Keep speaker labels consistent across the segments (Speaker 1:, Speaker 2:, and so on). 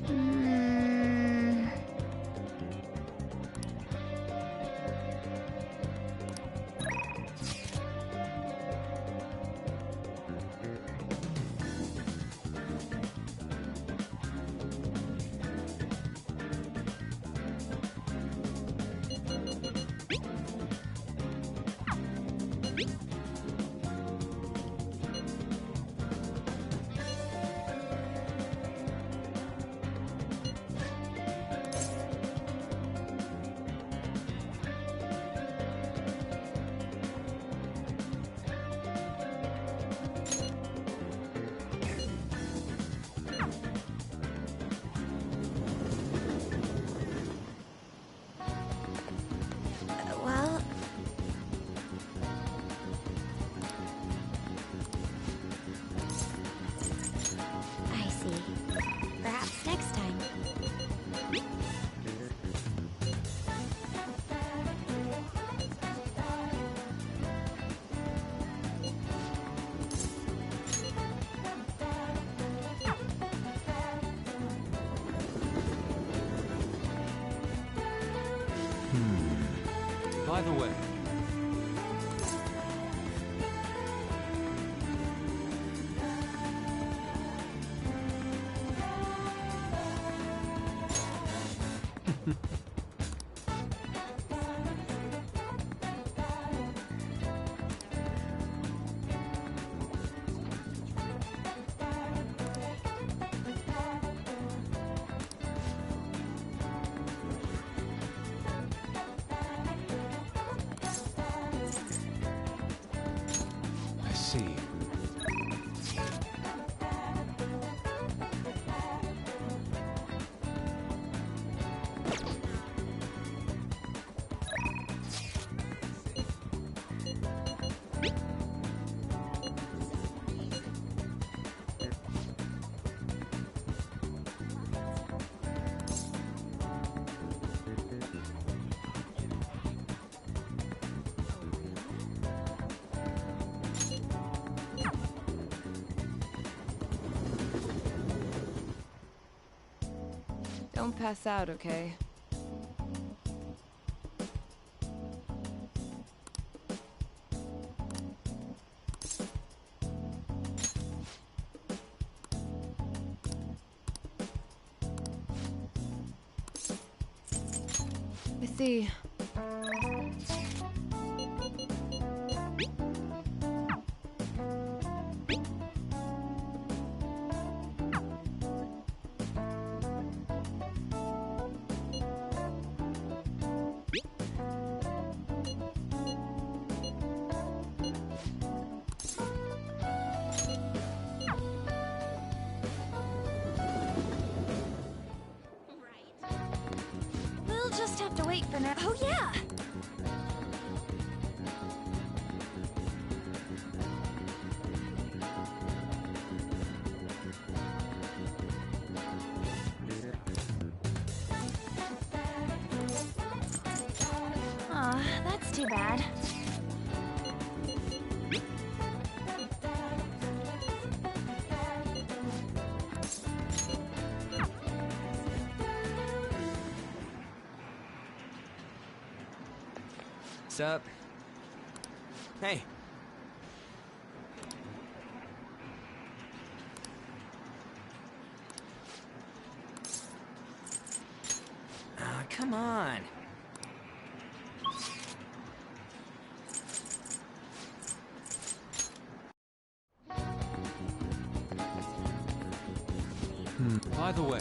Speaker 1: Hmm. Well, I see. Perhaps next time.
Speaker 2: By the way, I see.
Speaker 3: Don't pass out, okay? I see.
Speaker 1: We'll just have to wait for now. Oh, yeah! Aw, that's too bad.
Speaker 2: Sup? Hey. Ah, come on. By the way.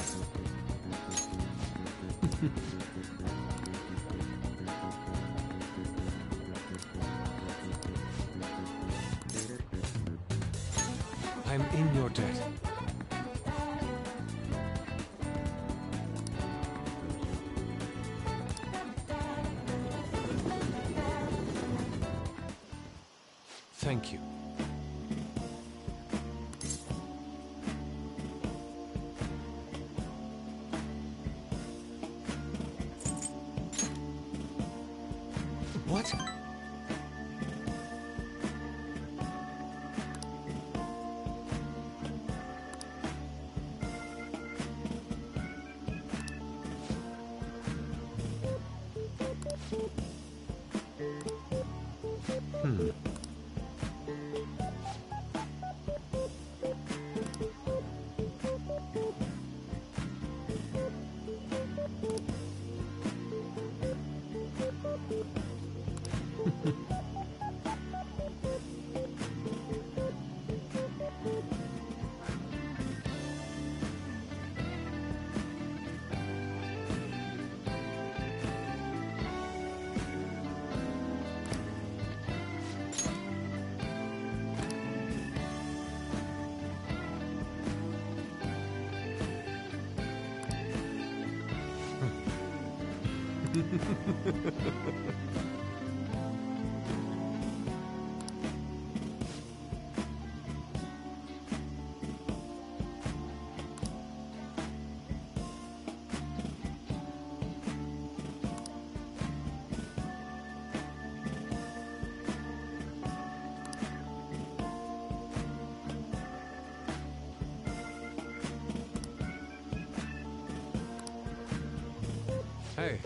Speaker 2: I'm in your debt. Thank you. What? Hey.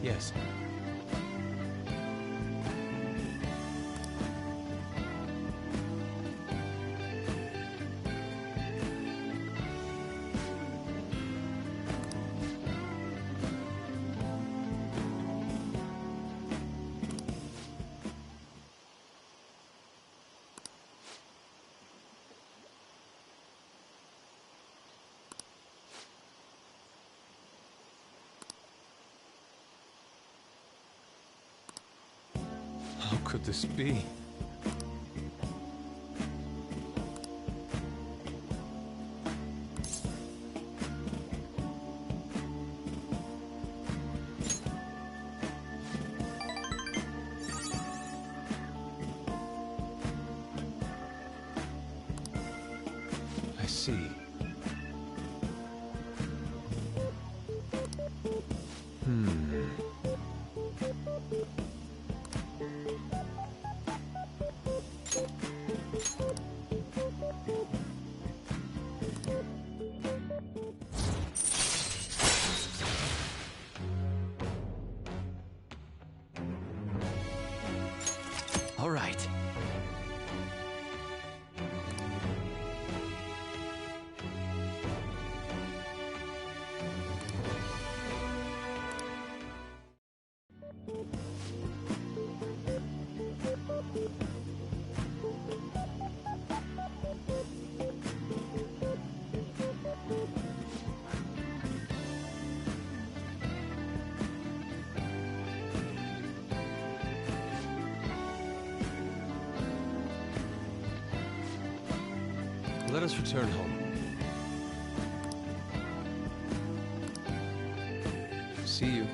Speaker 2: Yes. How could this be? I see.
Speaker 4: All right.
Speaker 2: Let us return home. See you.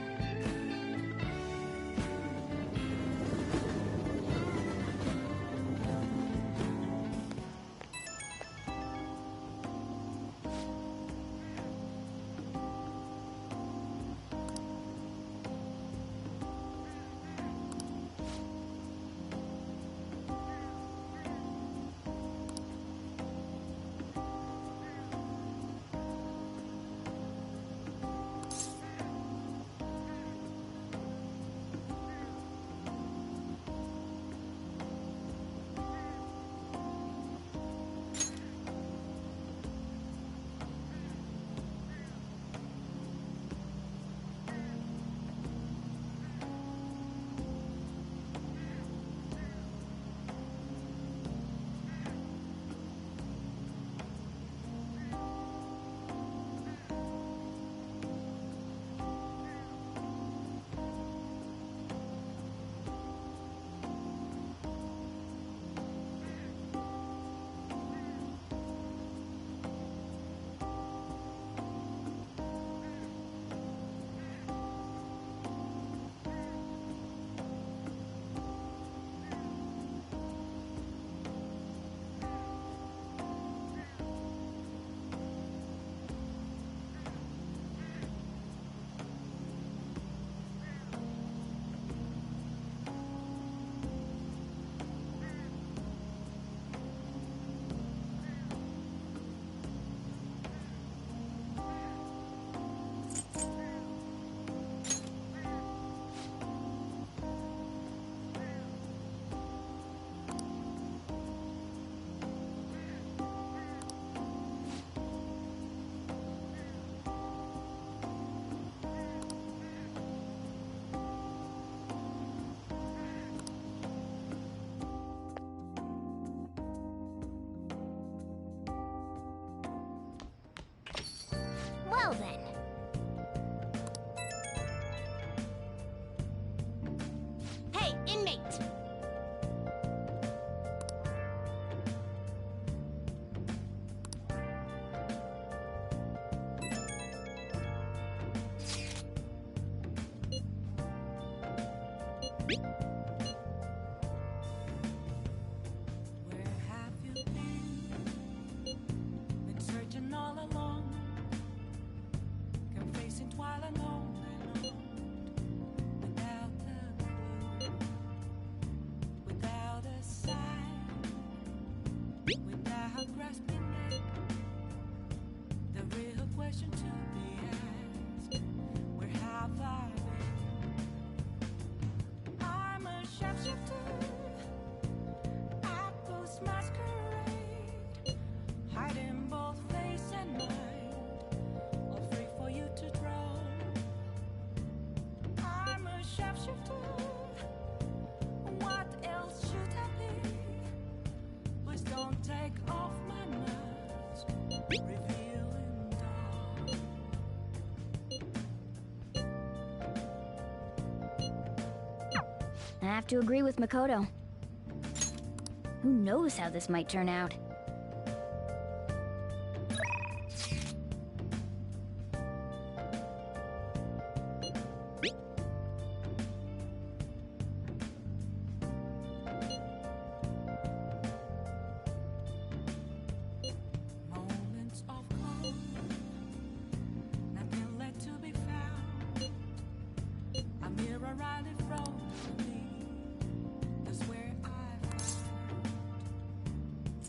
Speaker 4: without grasping it. The real question to be asked, where have I been? I'm a shapeshifter at this masquerade, hiding both face and mind, all free for you to draw. I'm a shapeshifter. What else should I be? Please don't take off my mask, revealing dawn.
Speaker 1: I have to agree with Makoto. Who knows how this might turn out?
Speaker 4: Moments of calm, nothing left to be found. A mirror right in front of me, that's where I found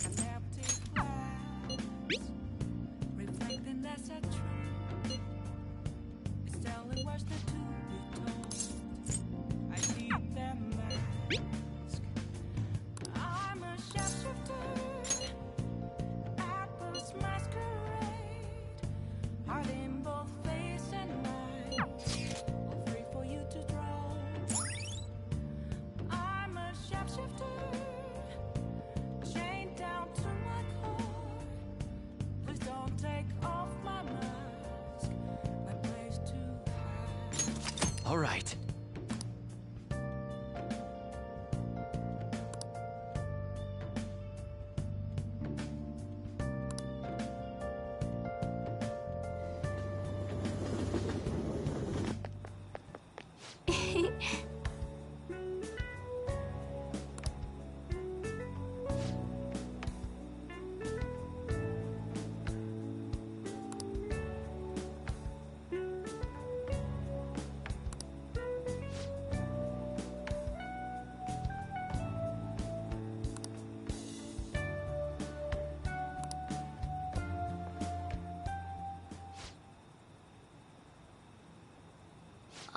Speaker 4: an empty glass, reflecting that's a truth. It's telling words that to be told. I need that mask. I'm a shapeshifter at this masquerade, hiding both face and mind, all free for you to draw. I'm a shapeshifter, chained down to my core. Please don't take off my mask, my place to hide.
Speaker 2: All right.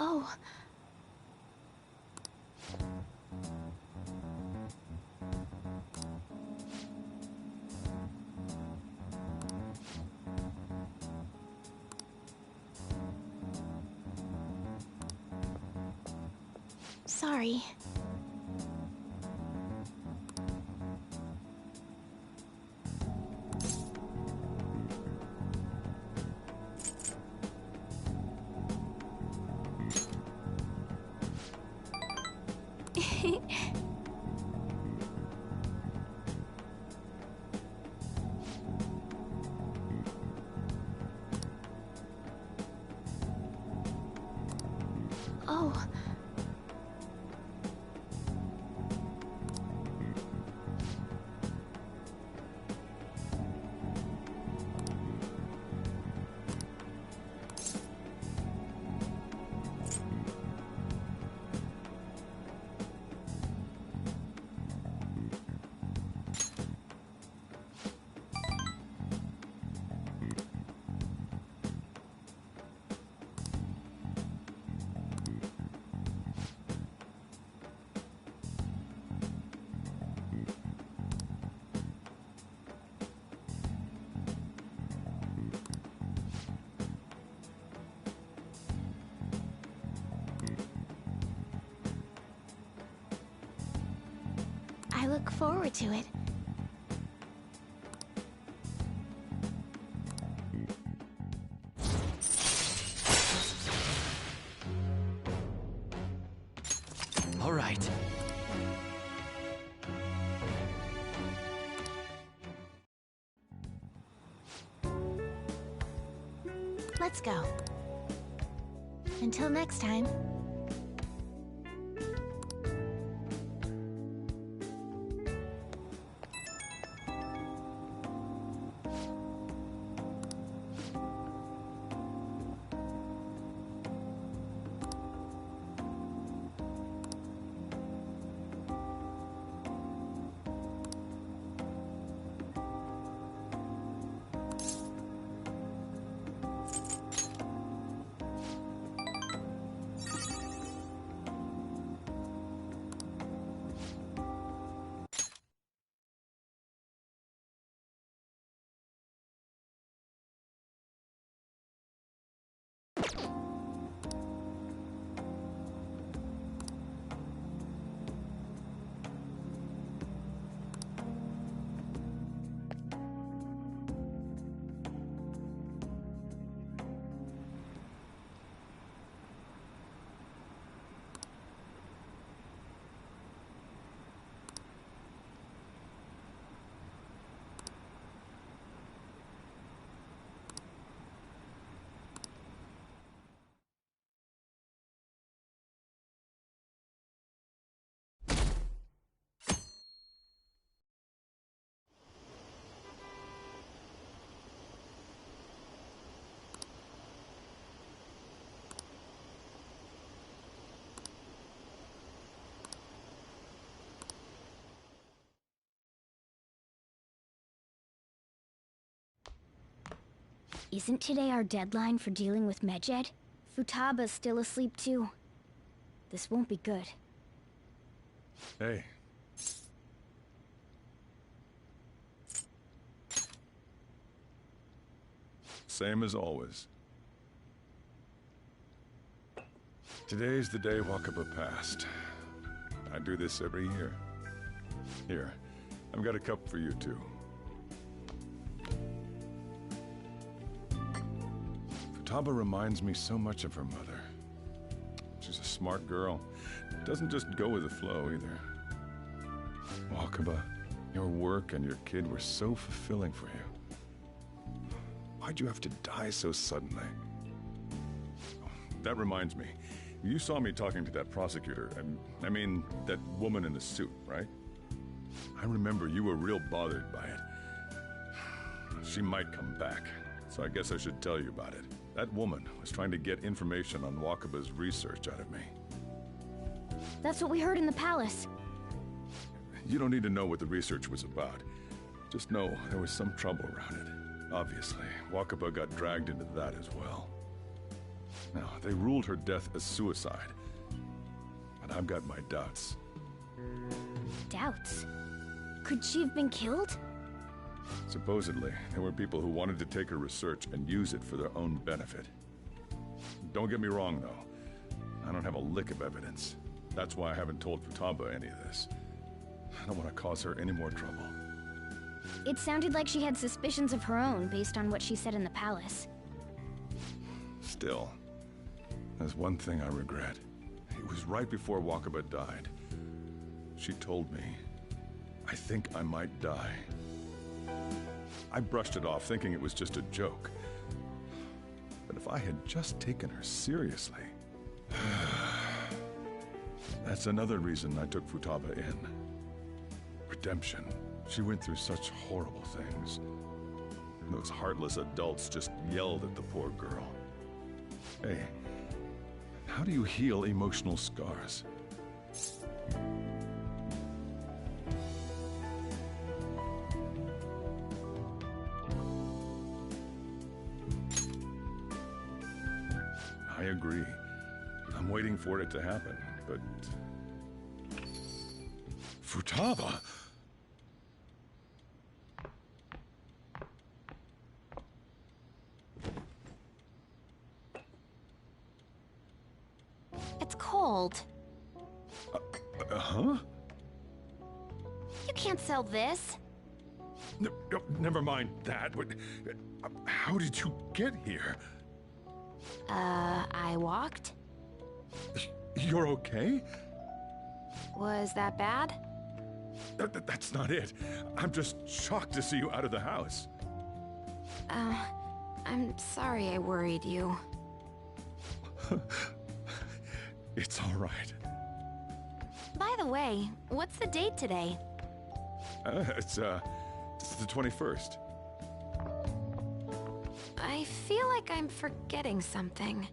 Speaker 1: Oh. Sorry. Oh. I look forward to it.
Speaker 2: All right.
Speaker 1: Let's go. Until next time. Isn't today our deadline for dealing with Medjed? Futaba's still asleep too. This won't be good.
Speaker 5: Hey. Same as always. Today's the day Wakaba passed. I do this every year. Here, I've got a cup for you too. Futaba reminds me so much of her mother. She's a smart girl. Doesn't just go with the flow either. Wakaba, your work and your kid were so fulfilling for you. Why'd you have to die so suddenly? Oh, that reminds me. You saw me talking to that prosecutor, and I mean, that woman in the suit, right? I remember you were real bothered by it. She might come back, so I guess I should tell you about it. That woman was trying to get information on Wakaba's research out of me.
Speaker 1: That's what we heard in the palace.
Speaker 5: You don't need to know what the research was about. Just know there was some trouble around it. Obviously, Wakaba got dragged into that as well. Now, they ruled her death as suicide. But I've got my doubts.
Speaker 1: Doubts? Could she have been killed?
Speaker 5: Supposedly, there were people who wanted to take her research and use it for their own benefit. Don't get me wrong, though. I don't have a lick of evidence. That's why I haven't told Futaba any of this. I don't want to cause her any more trouble.
Speaker 1: It sounded like she had suspicions of her own based on what she said in the palace.
Speaker 5: Still, there's one thing I regret. It was right before Wakaba died. She told me, I think I might die. I brushed it off, thinking it was just a joke. But if I had just taken her seriously... That's another reason I took Futaba in. Redemption. She went through such horrible things. Those heartless adults just yelled at the poor girl. Hey, how do you heal emotional scars? I agree. I'm waiting for it to happen, but... Futaba!
Speaker 6: It's cold.
Speaker 5: Huh?
Speaker 6: You can't sell this.
Speaker 5: No, never mind that. How did you get here?
Speaker 6: I walked?
Speaker 5: You're okay?
Speaker 6: Was that bad?
Speaker 5: That's not it. I'm just shocked to see you out of the house.
Speaker 6: I'm sorry I worried you.
Speaker 5: It's all right.
Speaker 6: By the way, what's the date today?
Speaker 5: It's the 21st.
Speaker 6: I feel like I'm forgetting something.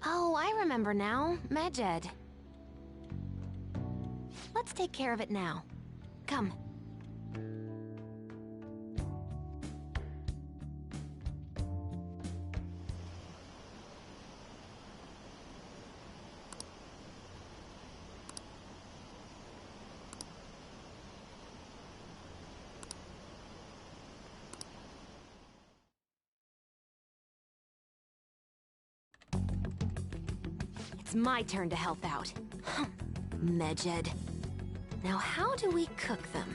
Speaker 6: Oh, I remember now. Medjed. Let's take care of it now. Come. It's my turn to help out. Medjed. Now how do we cook them?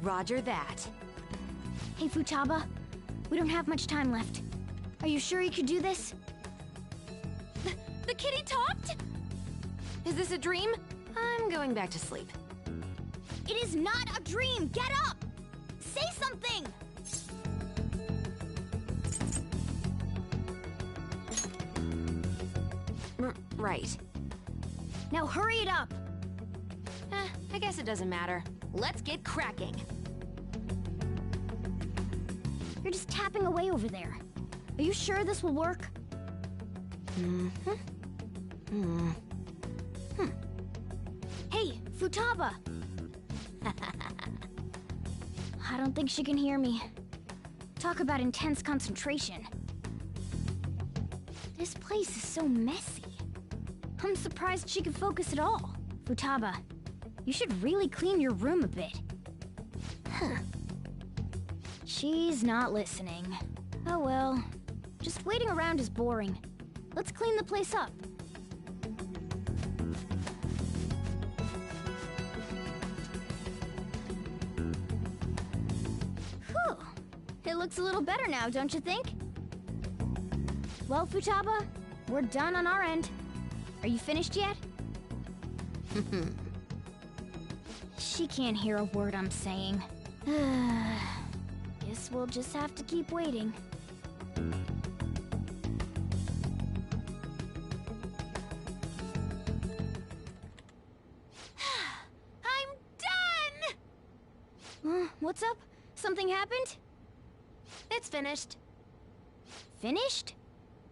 Speaker 6: Roger that.
Speaker 1: Hey, Futaba. We don't have much time left. Are you sure you could do this?
Speaker 6: The kitty talked? Is this a dream? I'm going back to sleep.
Speaker 1: It is not a dream! Get up! Say something!
Speaker 6: Right.
Speaker 1: Now hurry it up!
Speaker 6: I guess it doesn't matter. Let's get cracking.
Speaker 1: You're just tapping away over there. Are you sure this will work? Hey, Futaba! I don't think she can hear me. Talk about intense concentration. This place is so messy. I'm surprised she could focus at all. Futaba, you should really clean your room a bit. She's not listening. Oh well. Just waiting around is boring. Let's clean the place up. Whew. It looks a little better now, don't you think? Well, Futaba, we're done on our end. Are you finished yet? She can't hear a word I'm saying. Guess we'll just have to keep waiting.
Speaker 6: I'm done!
Speaker 1: What's up? Something happened?
Speaker 6: It's finished.
Speaker 1: Finished?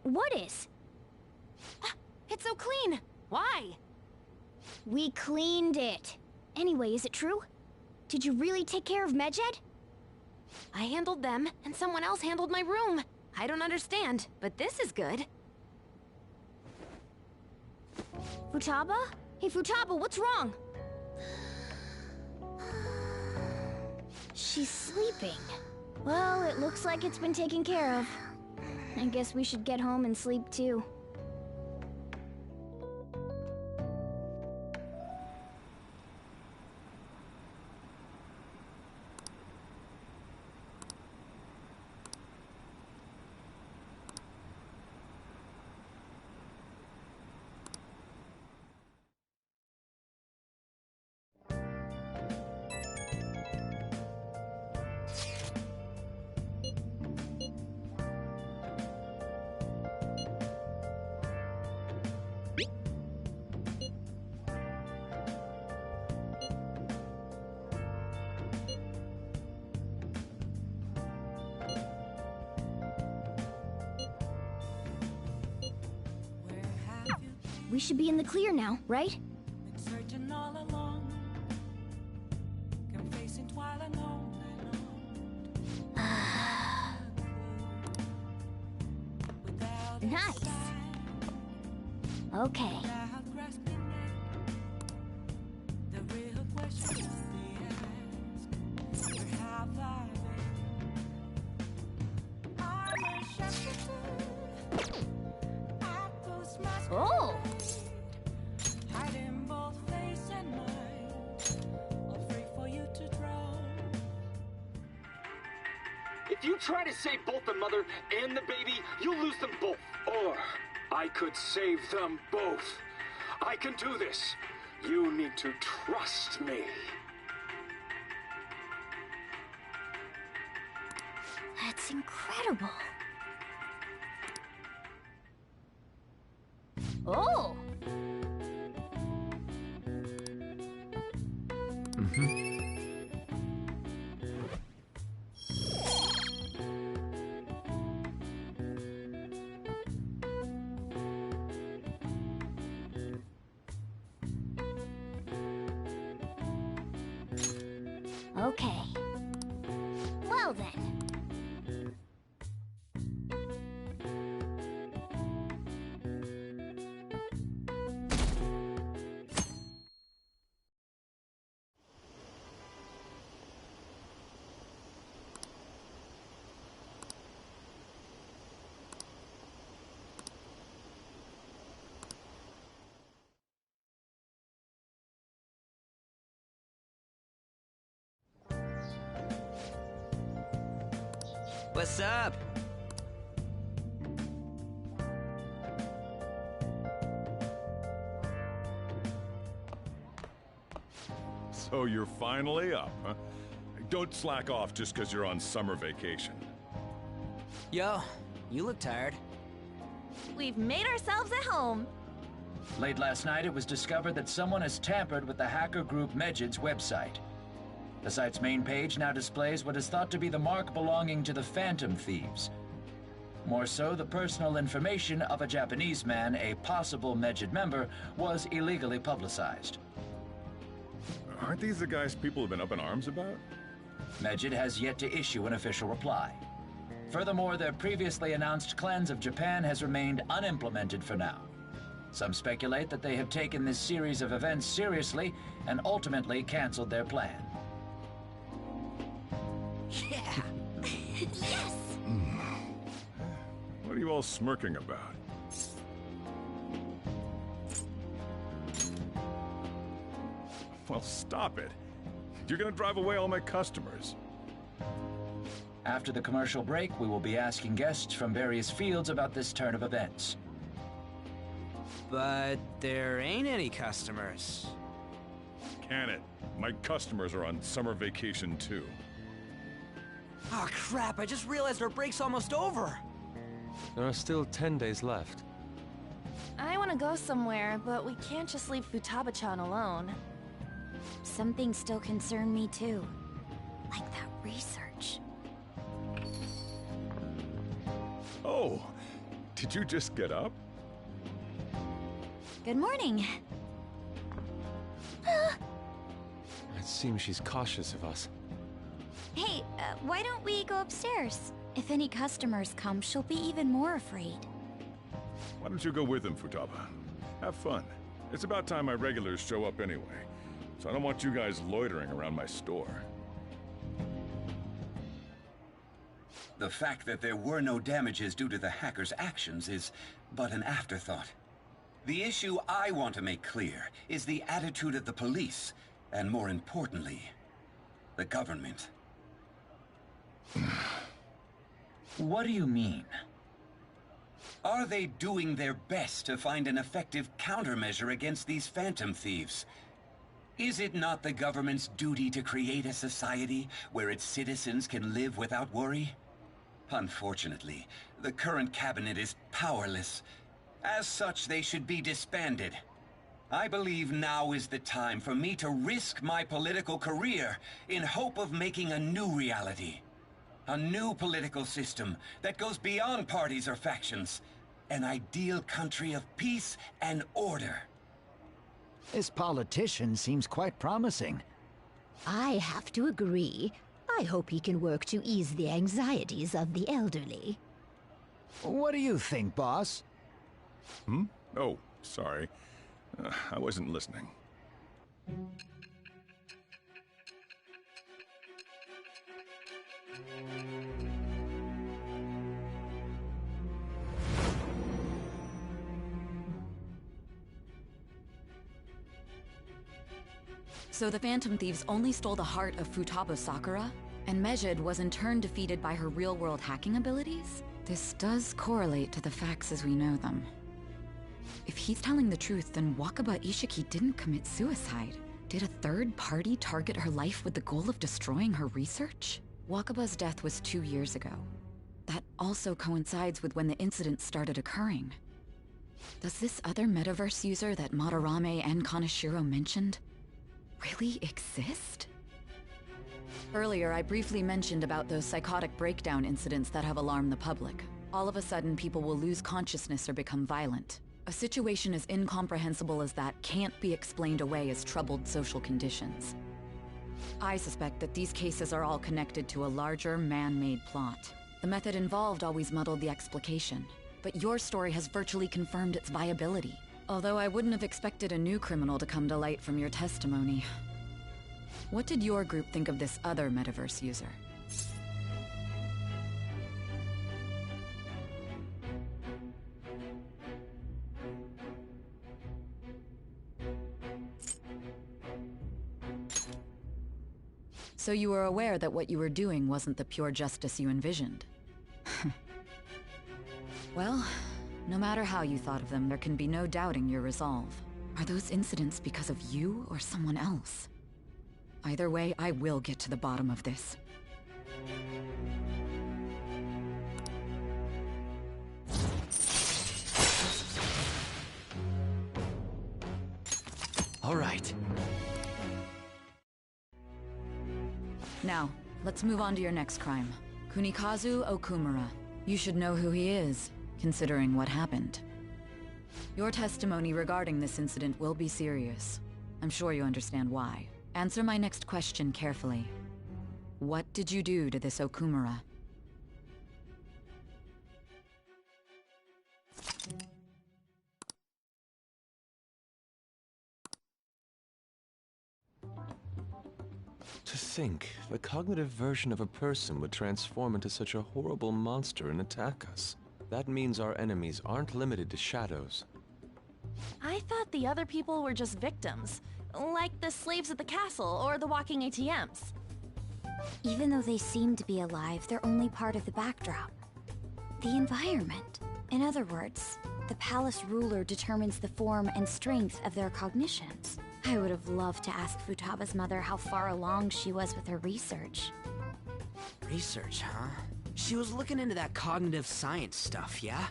Speaker 1: What is?
Speaker 6: It's so clean. Why?
Speaker 1: We cleaned it. Anyway, is it true? Did you really take care of Medjed?
Speaker 6: I handled them, and someone else handled my room. I don't understand, but this is good.
Speaker 1: Futaba? Hey, Futaba, what's wrong? She's sleeping. Well, it looks like it's been taken care of. I guess we should get home and sleep too.
Speaker 4: Where have you
Speaker 1: We should be in the clear now, right?
Speaker 4: been searching all along? Confessing twilight on and on. Without a
Speaker 1: Nice.
Speaker 4: sign,
Speaker 1: Okay.
Speaker 4: without grasping it. The real question is the ask. Where have I been? I'm a shepherd. I close my
Speaker 1: Oh!
Speaker 4: hiding both face and mind, all free for you to draw.
Speaker 7: If you try to save both the mother and the baby, you'll lose them both. Or I could save them both. I can do this. You need to trust me.
Speaker 1: That's incredible. Oh! Okay. Well then.
Speaker 2: What's up?
Speaker 5: So you're finally up, huh? Don't slack off just because you're on summer vacation.
Speaker 2: Yo, you look tired.
Speaker 6: We've made ourselves at home.
Speaker 8: Late last night, it was discovered that someone has tampered with the hacker group Medjed's website. The site's main page now displays what is thought to be the mark belonging to the Phantom Thieves. More so, the personal information of a Japanese man, a possible Medjed member, was illegally publicized.
Speaker 5: Aren't these the guys people have been up in arms about?
Speaker 8: Medjed has yet to issue an official reply. Furthermore, their previously announced cleanse of Japan has remained unimplemented for now. Some speculate that they have taken this series of events seriously and ultimately canceled their plan.
Speaker 2: Yeah!
Speaker 1: Yes!
Speaker 5: What are you all smirking about? Well, stop it. You're gonna drive away all my customers.
Speaker 8: After the commercial break, we will be asking guests from various fields about this turn of events.
Speaker 2: But there ain't any customers.
Speaker 5: Can it? My customers are on summer vacation too.
Speaker 2: Oh crap, I just realized our break's almost over.
Speaker 9: There are still 10 days left.
Speaker 3: I want to go somewhere, but we can't just leave Futaba-chan alone.
Speaker 1: Some things still concern me too. Like that research.
Speaker 5: Oh, did you just get up?
Speaker 1: Good morning.
Speaker 9: It seems she's cautious of us.
Speaker 1: Hey, why don't we go upstairs? If any customers come, she'll be even more afraid.
Speaker 5: Why don't you go with them, Futaba? Have fun. It's about time my regulars show up anyway, so I don't want you guys loitering around my store.
Speaker 10: The fact that there were no damages due to the hackers' actions is but an afterthought. The issue I want to make clear is the attitude of the police, and more importantly, the government.
Speaker 8: What do you mean?
Speaker 10: Are they doing their best to find an effective countermeasure against these Phantom Thieves? Is it not the government's duty to create a society where its citizens can live without worry? Unfortunately, the current cabinet is powerless. As such, they should be disbanded. I believe now is the time for me to risk my political career in hope of making a new reality. A new political system that goes beyond parties or factions. An ideal country of peace and order.
Speaker 11: This politician seems quite promising.
Speaker 12: I have to agree. I hope he can work to ease the anxieties of the elderly.
Speaker 11: What do you think, boss?
Speaker 5: Hmm? Oh, sorry. I wasn't listening.
Speaker 6: So the Phantom Thieves only stole the heart of Futaba Sakura? And Medjed was in turn defeated by her real-world hacking abilities? This does correlate to the facts as we know them. If he's telling the truth, then Wakaba Ishiki didn't commit suicide. Did a third party target her life with the goal of destroying her research? Wakaba's death was 2 years ago. That also coincides with when the incident started occurring. Does this other metaverse user that Madarame and Kaneshiro mentioned really exist? Earlier, I briefly mentioned about those psychotic breakdown incidents that have alarmed the public. All of a sudden, people will lose consciousness or become violent. A situation as incomprehensible as that can't be explained away as troubled social conditions. I suspect that these cases are all connected to a larger, man-made plot. The method involved always muddled the explication, but your story has virtually confirmed its viability. Although I wouldn't have expected a new criminal to come to light from your testimony. What did your group think of this other metaverse user? So you were aware that what you were doing wasn't the pure justice you envisioned? Well, no matter how you thought of them, there can be no doubting your resolve. Are those incidents because of you or someone else? Either way, I will get to the bottom of this.
Speaker 2: All right.
Speaker 6: Now, let's move on to your next crime. Kunikazu Okumura. You should know who he is, considering what happened. Your testimony regarding this incident will be serious. I'm sure you understand why. Answer my next question carefully. What did you do to this Okumura?
Speaker 9: To think, the cognitive version of a person would transform into such a horrible monster and attack us. That means our enemies aren't limited to shadows.
Speaker 3: I thought the other people were just victims, like the slaves at the castle or the walking ATMs.
Speaker 13: Even though they seem to be alive, they're only part of the backdrop. The environment. In other words, the palace ruler determines the form and strength of their cognitions. I would have loved to ask Futaba's mother how far along she was with her research.
Speaker 2: Research, huh? She was looking into that cognitive science stuff, yeah?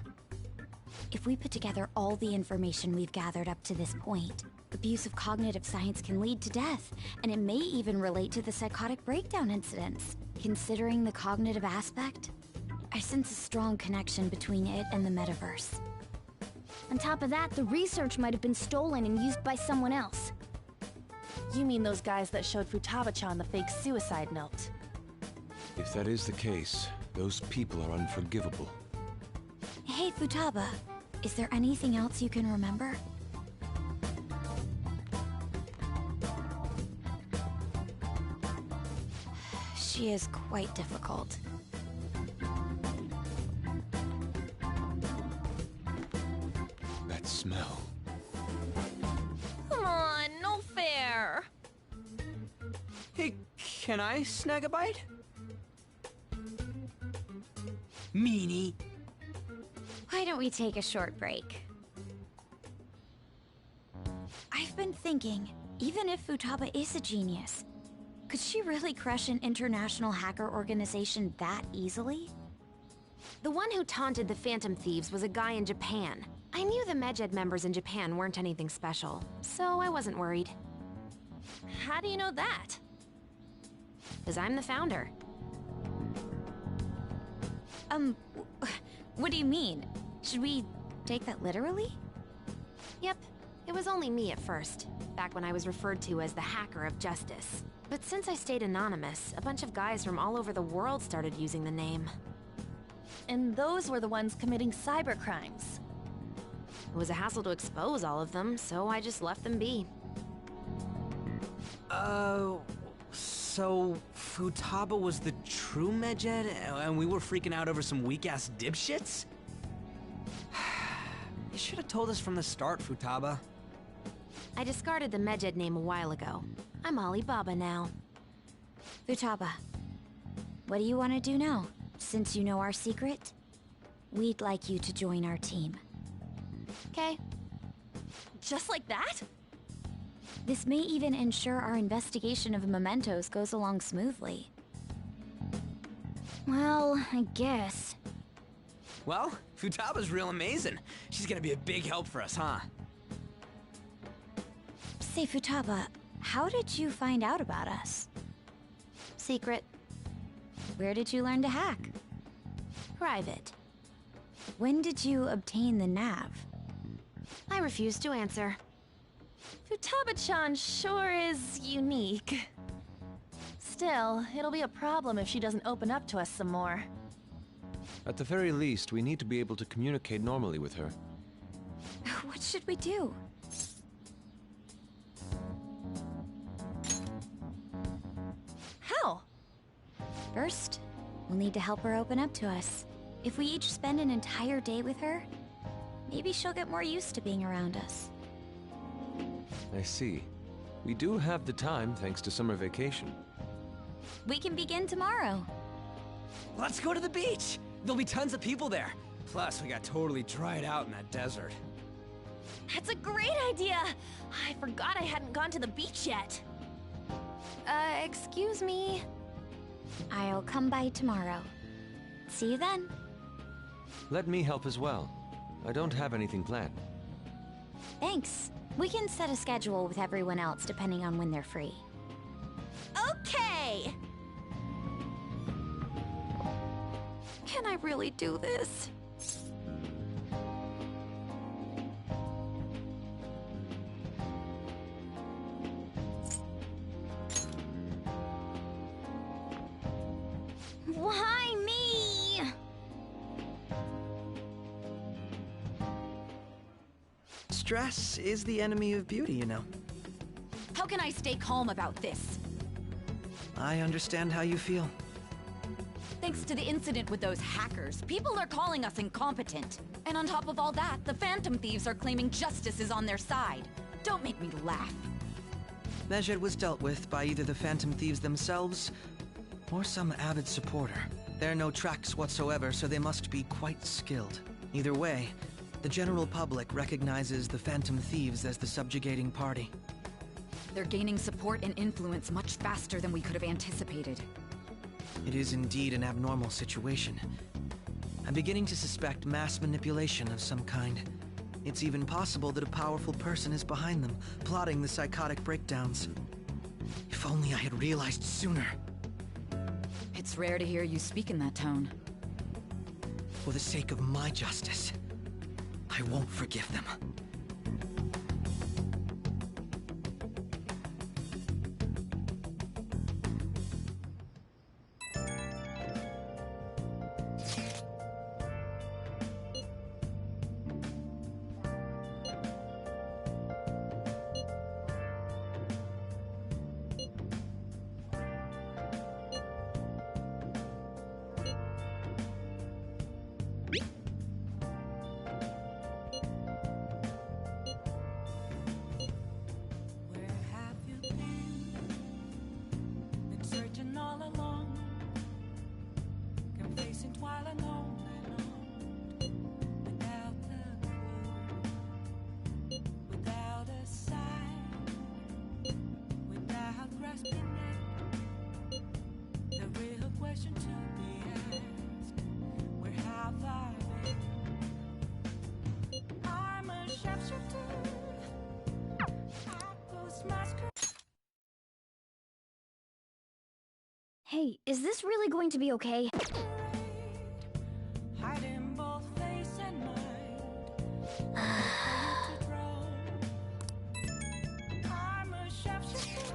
Speaker 13: If we put together all the information we've gathered up to this point, abuse of cognitive science can lead to death, and it may even relate to the psychotic breakdown incidents. Considering the cognitive aspect, I sense a strong connection between it and the metaverse.
Speaker 1: On top of that, the research might have been stolen and used by someone else.
Speaker 3: You mean those guys that showed Futaba-chan the fake suicide note?
Speaker 9: If that is the case, those people are unforgivable.
Speaker 13: Hey, Futaba, is there anything else you can remember? She is quite difficult.
Speaker 9: That smell.
Speaker 3: Come on, no fair!
Speaker 2: Hey, can I snag a bite? Meanie.
Speaker 13: Why don't we take a short break? I've been thinking, even if Futaba is a genius, could she really crush an international hacker organization that easily?
Speaker 14: The one who taunted the Phantom Thieves was a guy in Japan. I knew the Medjed members in Japan weren't anything special, so I wasn't worried.
Speaker 3: How do you know that?
Speaker 14: Because I'm the founder.
Speaker 13: What do you mean? Should we take that literally?
Speaker 14: Yep, it was only me at first, back when I was referred to as the Hacker of Justice. But since I stayed anonymous, a bunch of guys from all over the world started using the name.
Speaker 3: And those were the ones committing cybercrimes.
Speaker 14: It was a hassle to expose all of them, so I just left them be.
Speaker 2: So Futaba was the true Medjed, and we were freaking out over some weak-ass dipshits? You should have told us from the start, Futaba.
Speaker 14: I discarded the Medjed name a while ago. I'm Alibaba now.
Speaker 13: Futaba, what do you want to do now? Since you know our secret, we'd like you to join our team.
Speaker 14: Okay.
Speaker 3: Just like that?
Speaker 13: This may even ensure our investigation of mementos goes along smoothly.
Speaker 1: Well, I guess.
Speaker 2: Well, Futaba's real amazing. She's gonna be a big help for us, huh?
Speaker 13: Say, Futaba, how did you find out about us?
Speaker 14: Secret.
Speaker 13: Where did you learn to hack?
Speaker 14: Private.
Speaker 13: When did you obtain the nav?
Speaker 14: I refuse to answer.
Speaker 3: Futaba-chan sure is unique. Still, it'll be a problem if she doesn't open up to us some more.
Speaker 9: At the very least, we need to be able to communicate normally with her.
Speaker 13: What should we do?
Speaker 3: How?
Speaker 13: First, we'll need to help her open up to us. If we each spend an entire day with her, maybe she'll get more used to being around us.
Speaker 9: I see. We do have the time thanks to summer vacation.
Speaker 13: We can begin tomorrow.
Speaker 2: Let's go to the beach! There'll be tons of people there. Plus, we got totally dried out in that desert.
Speaker 3: That's a great idea! I forgot I hadn't gone to the beach yet. Excuse me?
Speaker 13: I'll come by tomorrow. See you then.
Speaker 9: Let me help as well. I don't have anything planned.
Speaker 13: Thanks. We can set a schedule with everyone else depending on when they're free.
Speaker 3: Okay!
Speaker 6: Can I really do this?
Speaker 1: Why me?
Speaker 15: Stress is the enemy of beauty, you know.
Speaker 6: How can I stay calm about this?
Speaker 15: I understand how you feel.
Speaker 6: Thanks to the incident with those hackers, people are calling us incompetent. And on top of all that, the Phantom Thieves are claiming justice is on their side. Don't make me laugh.
Speaker 15: Mejed was dealt with by either the Phantom Thieves themselves or some avid supporter. There are no tracks whatsoever, so they must be quite skilled. Either way, the general public recognizes the Phantom Thieves as the subjugating party.
Speaker 6: They're gaining support and influence much faster than we could have anticipated.
Speaker 15: It is indeed an abnormal situation. I'm beginning to suspect mass manipulation of some kind. It's even possible that a powerful person is behind them, plotting the psychotic breakdowns. If only I had realized sooner.
Speaker 6: It's rare to hear you speak in that tone.
Speaker 15: For the sake of my justice, I won't forgive them.
Speaker 1: Hey, is this really going to be okay?
Speaker 4: Hiding both face and mind. I'm a sharpshooter.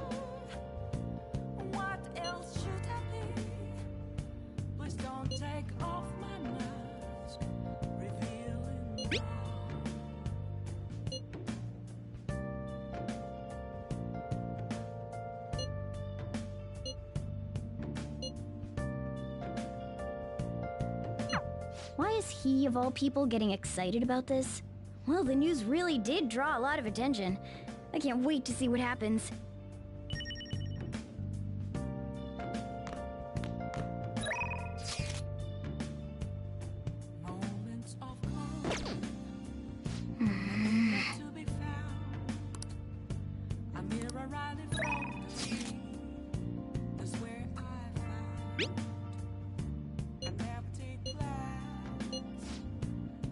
Speaker 4: What else should I be? Please don't take off my mask, revealing
Speaker 1: Why is he, of all people, getting excited about this? Well, the news really did draw a lot of attention. I can't wait to see what happens.
Speaker 4: moments of calm. Nothing to be found. A mirror right in front of me. That's where I found an empty glass,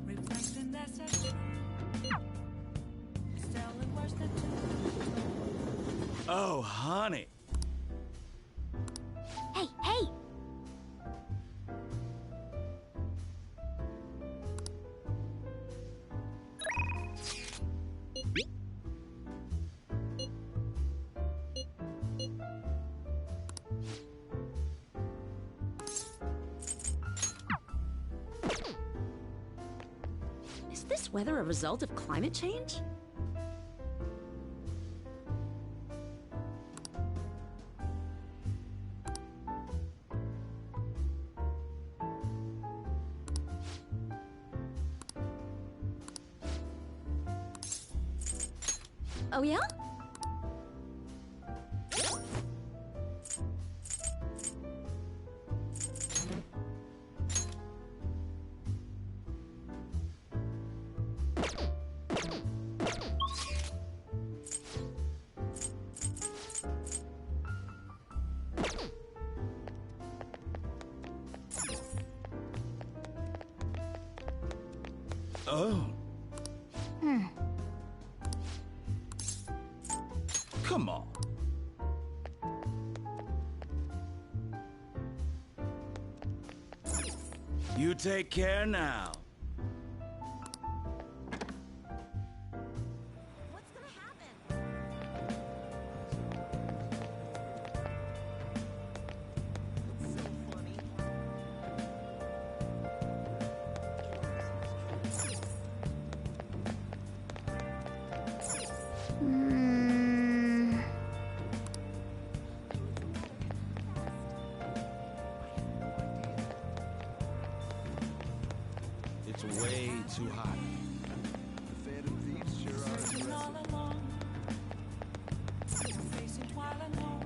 Speaker 4: reflecting that's a truth. It's telling worse than truth.
Speaker 16: Oh, honey.
Speaker 1: Hey, hey!
Speaker 17: Is this weather a result of climate change? Oh yeah?
Speaker 16: Oh. Come on. You take care now.
Speaker 2: It's way too hot.
Speaker 4: The Phantom Thieves sure are Searching all impressive. along, facing twilight home.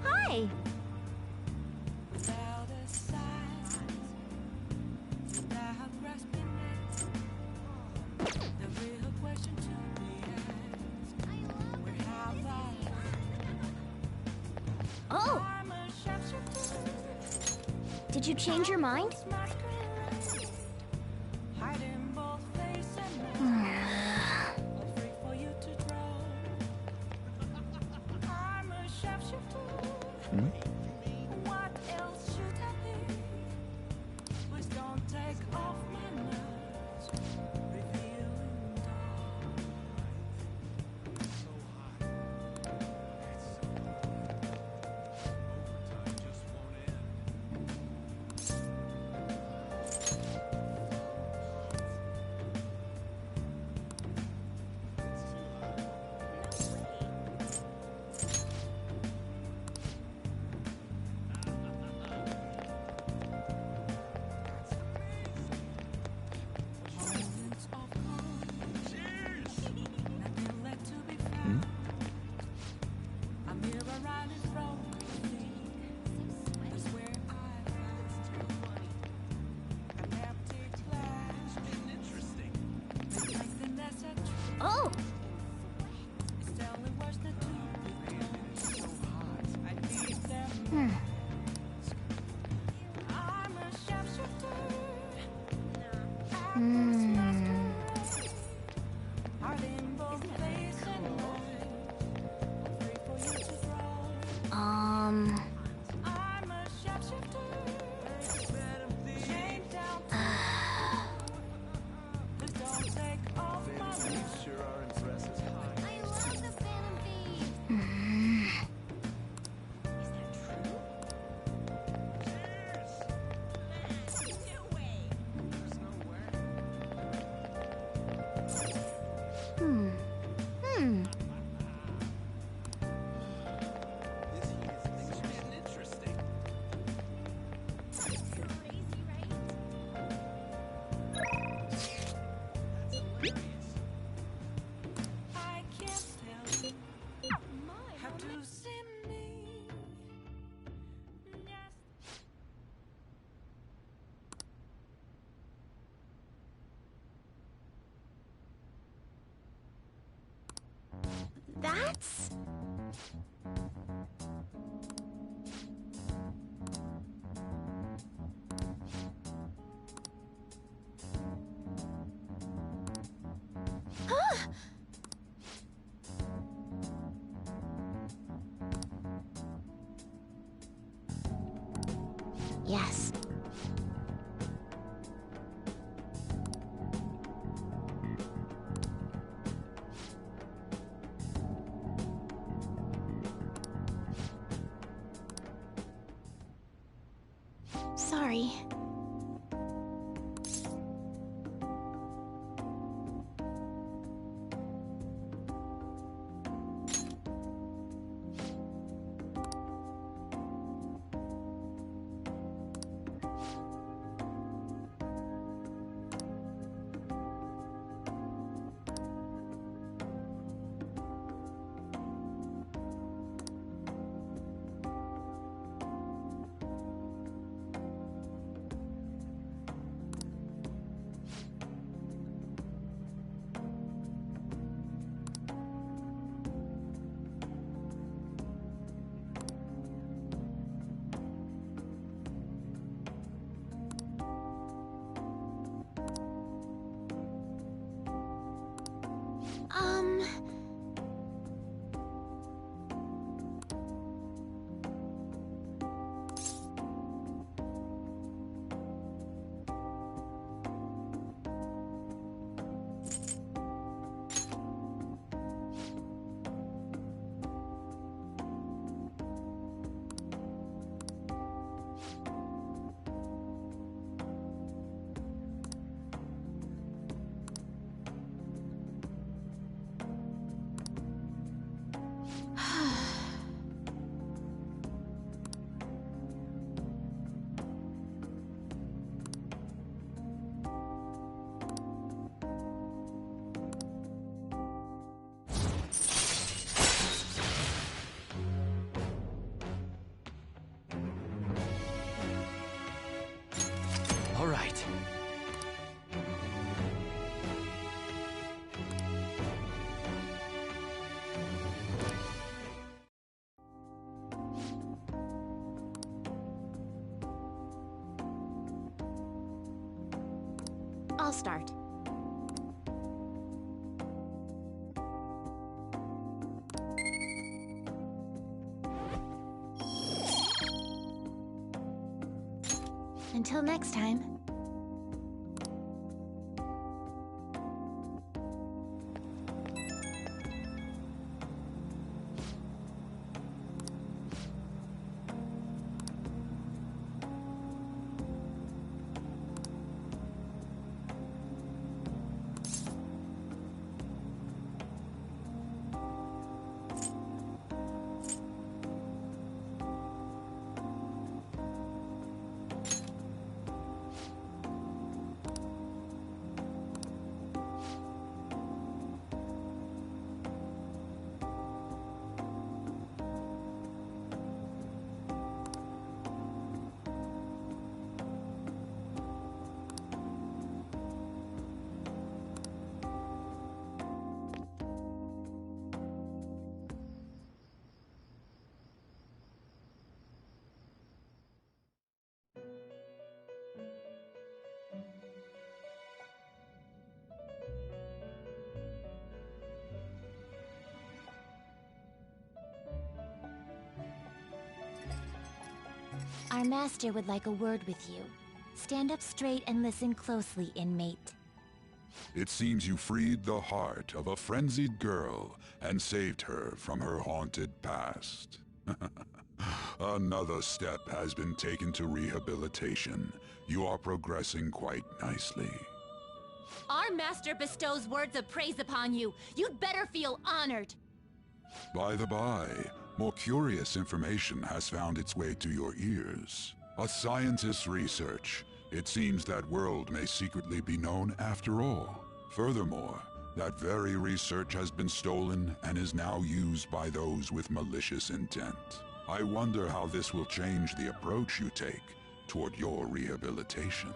Speaker 1: Hi!
Speaker 4: Without a sign, without grasping it. The real question to be asked: where have I?
Speaker 1: Oh!
Speaker 4: I'm a sharpshooter.
Speaker 1: Did you change your mind?
Speaker 4: Hiding both face and mouth, afraid for you to draw. I'm a sharpshooter. What else should I be? Please don't take off my mask, revealing dark. Moments of calm, nothing left to be found. A mirror right in front of me. That's where I found an empty glass. Like the nest at
Speaker 1: Oh!
Speaker 4: it's telling words that do be told. I need them. I'm a sharpshooter. Heart in both face and mind. Free for you to draw. I'm a sharpshooter. Chained down to please don't take off my
Speaker 16: Phantom
Speaker 4: mask.
Speaker 16: Thieves sure are impressive.
Speaker 1: I love the Phantom Thieves!
Speaker 4: I can't tell. Have to see me. Yes.
Speaker 1: That's... Huh! Yes. Sorry.
Speaker 14: I'll start.
Speaker 1: Until next time.
Speaker 13: Our master would like a word with you. Stand up straight and listen closely, inmate.
Speaker 18: It seems you freed the heart of a frenzied girl and saved her from her haunted past. Another step has been taken to rehabilitation. You are progressing quite nicely.
Speaker 19: Our master bestows words of praise upon you. You'd better feel honored.
Speaker 18: By the by, more curious information has found its way to your ears. A scientist's research. It seems that world may secretly be known after all. Furthermore, that very research has been stolen and is now used by those with malicious intent. I wonder how this will change the approach you take toward your rehabilitation.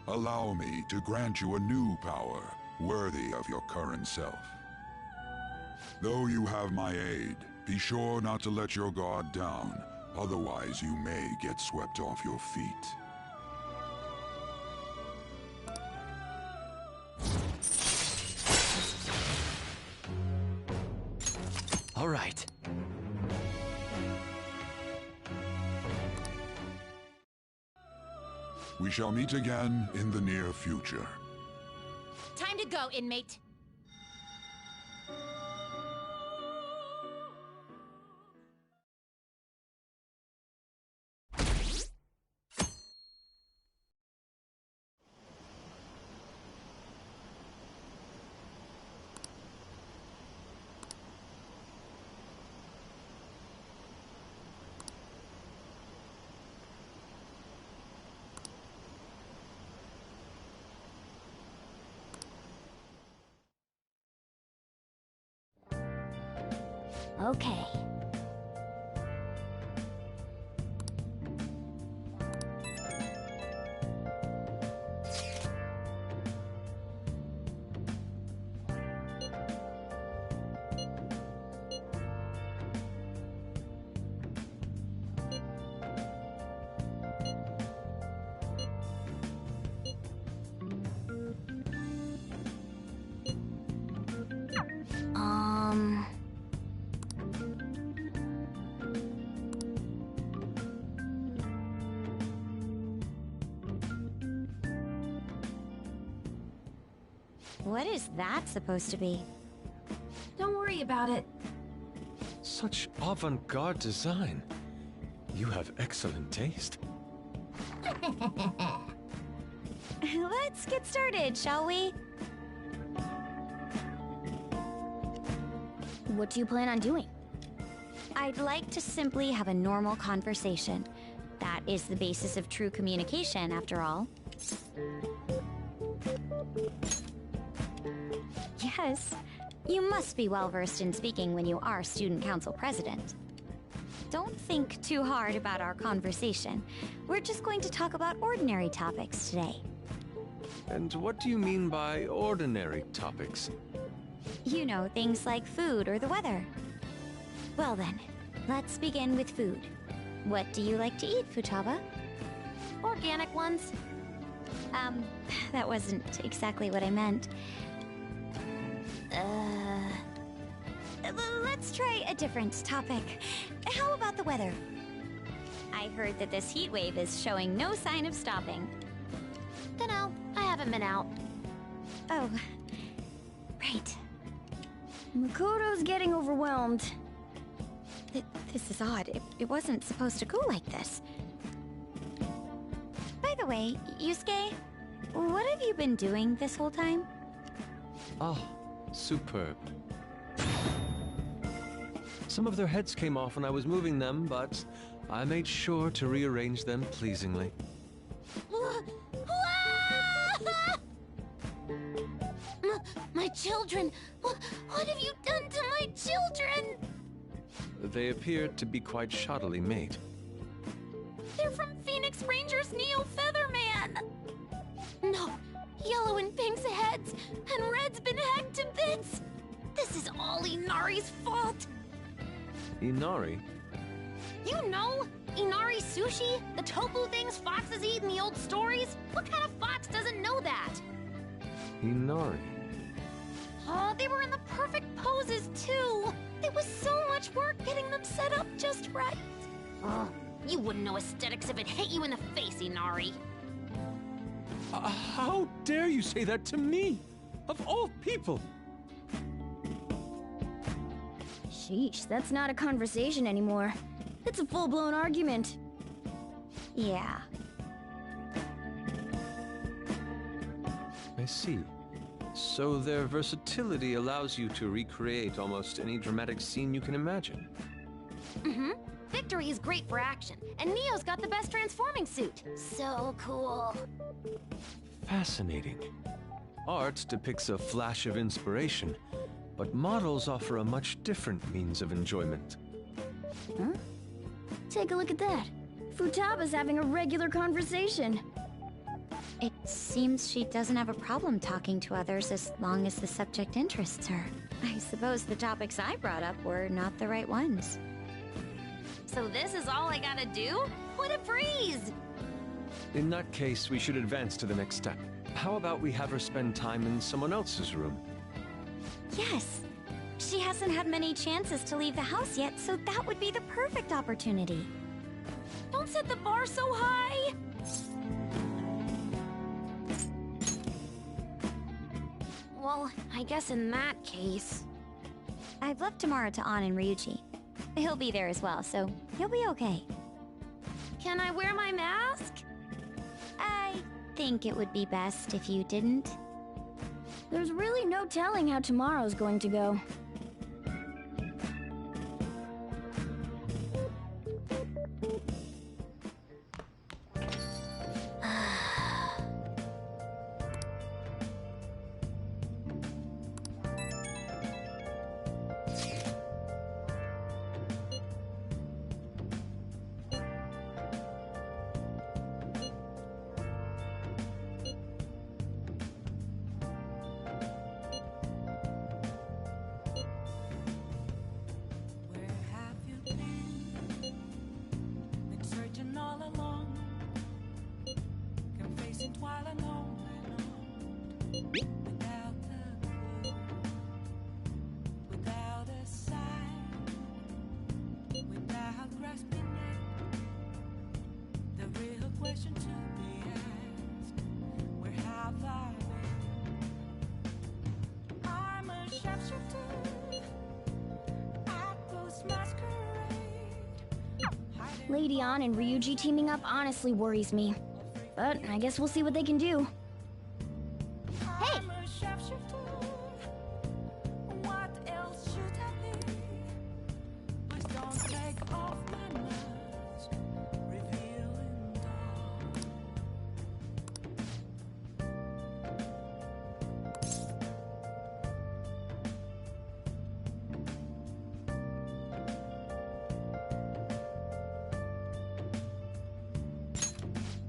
Speaker 18: Allow me to grant you a new power worthy of your current self. Though you have my aid, be sure not to let your guard down, otherwise you may get swept off your feet.
Speaker 9: All right.
Speaker 18: We shall meet again in the near future.
Speaker 19: Time to go, inmate.
Speaker 13: Okay. What is that supposed to be?
Speaker 3: Don't worry about it.
Speaker 9: Such avant-garde design. You have excellent taste.
Speaker 13: Let's get started, shall we?
Speaker 1: What do you plan on doing?
Speaker 13: I'd like to simply have a normal conversation. That is the basis of true communication, after all. Yes, you must be well-versed in speaking when you are student council president. Don't think too hard about our conversation. We're just going to talk about ordinary topics today.
Speaker 9: And what do you mean by ordinary topics?
Speaker 13: You know, things like food or the weather. Well then, let's begin with food. What do you like to eat, Futaba?
Speaker 14: Organic ones.
Speaker 13: That wasn't exactly what I meant. Let's try a different topic. How about the weather? I heard that this heat wave is showing no sign of stopping.
Speaker 14: Dunno, I haven't been out.
Speaker 13: Oh, right.
Speaker 1: Makoto's getting overwhelmed.
Speaker 13: This is odd. It wasn't supposed to go like this. By the way, Yusuke, what have you been doing this whole time?
Speaker 9: Oh, superb. Some of their heads came off when I was moving them, but I made sure to rearrange them pleasingly.
Speaker 19: My children! What have you done to my children?
Speaker 9: They appeared to be quite shoddily made.
Speaker 19: They're from Phoenix Rangers Neo Featherman! No, Yellow and Pink's heads, and Red's been hacked to bits! This is all Inari's fault!
Speaker 9: Inari?
Speaker 14: You know? Inari sushi? The tofu things foxes eat in the old stories? What kind of fox doesn't know that?
Speaker 9: Inari?
Speaker 14: Oh, they were in the perfect poses, too! There was so much work getting them set up just right. Oh, you wouldn't know aesthetics if it hit you in the face, Inari.
Speaker 9: How dare you say that to me? Of all people!
Speaker 1: Sheesh, that's not a conversation anymore. It's a full-blown argument.
Speaker 13: Yeah.
Speaker 9: I see. So their versatility allows you to recreate almost any dramatic scene you can imagine.
Speaker 14: Mm-hmm. Victory is great for action, and Neo's got the best transforming suit. So cool.
Speaker 9: Fascinating. Art depicts a flash of inspiration, but models offer a much different means of enjoyment.
Speaker 1: Huh? Take a look at that. Futaba's having a regular conversation.
Speaker 13: It seems she doesn't have a problem talking to others as long as the subject interests her. I suppose the topics I brought up were not the right ones.
Speaker 14: So this is all I gotta do? What a breeze!
Speaker 9: In that case, we should advance to the next step. How about we have her spend time in someone else's room?
Speaker 13: Yes. She hasn't had many chances to leave the house yet, so that would be the perfect opportunity.
Speaker 14: Don't set the bar so high! Well, I guess in that case...
Speaker 13: I've left Tamara to An and Ryuji. He'll be there as well, so he'll be okay.
Speaker 14: Can I wear my mask?
Speaker 13: I think it would be best if you didn't.
Speaker 1: There's really no telling how tomorrow's going to go. Lady An and Ryuji teaming up honestly worries me. But I guess we'll see what they can do.
Speaker 14: Hey!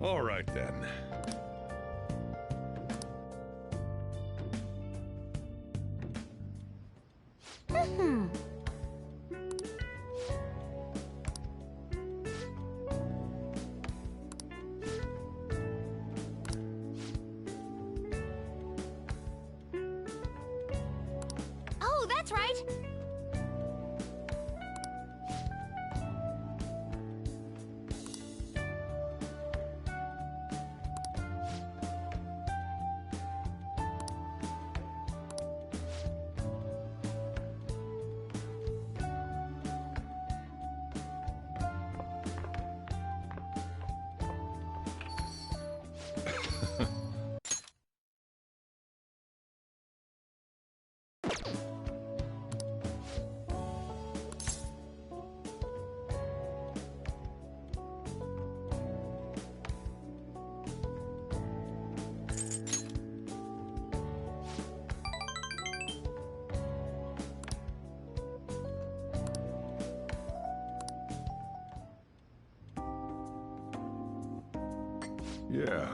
Speaker 5: All right, then. Yeah.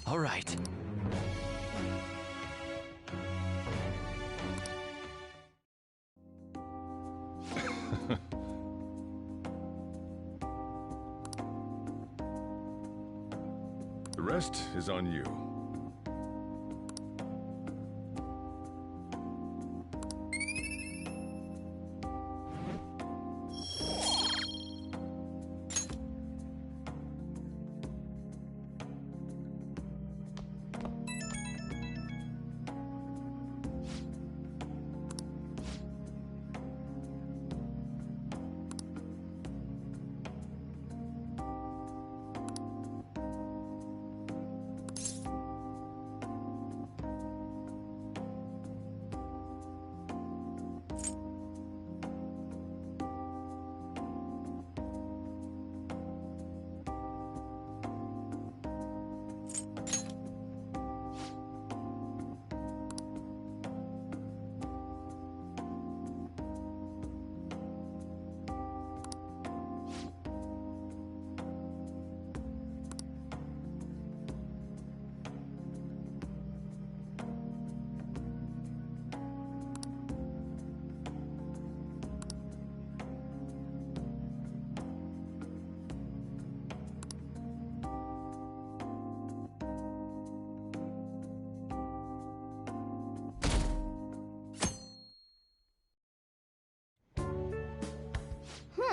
Speaker 20: All right.
Speaker 5: The rest is on you.